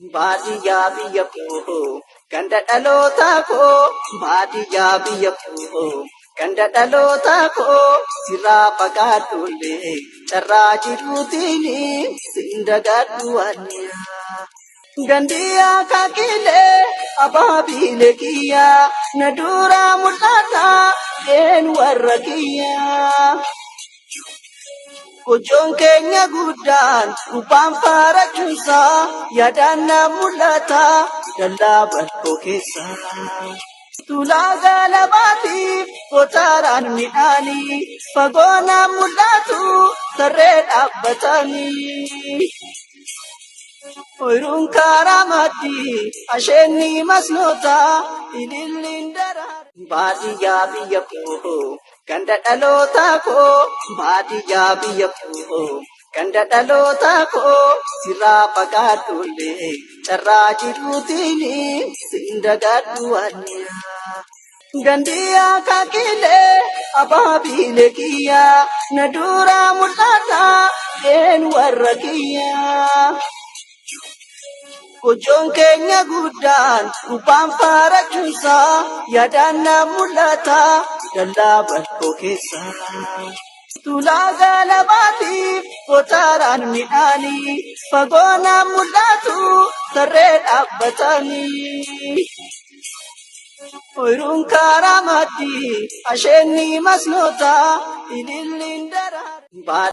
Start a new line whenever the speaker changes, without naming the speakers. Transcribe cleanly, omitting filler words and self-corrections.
Baadiyyaa biyya koo ganda dhalootaa koo baadiyyaa biyya koo ganda dhalootaa koo sirraa fagaadhullee carraa jiruutiin siin dagaadhu waanyaa. Gandiyaa kakilee abaabiilee kiyyaa na duraa mul'ata een warra kiyyaa. Gochoon keenya guddaan gubbaan faarachuusaa yaadaan na mul'ata dallaa bal'oo keessa. Tulaa galabaatiif kotaraan midhaanii fagoo na mul'atu tarree dhaabbatanii. Oyruun karaa maddii asheenni masnoota ililliin daraa. Baadiyyaa biyya koo ganda dhalootaa koo baadiyyaa biyya koo ganda dhalootaa koo sirraa fagaadhullee carraa jiruutiin siin dagaadhu waanyaa. Gandiyaa kakilee abaabiilee kiyyaa na duraa mul'ata een warra kiyyaa. Gochoon keenya guddaan gubbaan faarachuusaa yaadaan na mul'ata dallaa bal'oo keessa. Tulaa galabaatiif kotaraan midhaanii fagoo na mul'atu tarree dhaabbatanii. Oyruun karaa maddii asheenni masnoota ililliin daraa.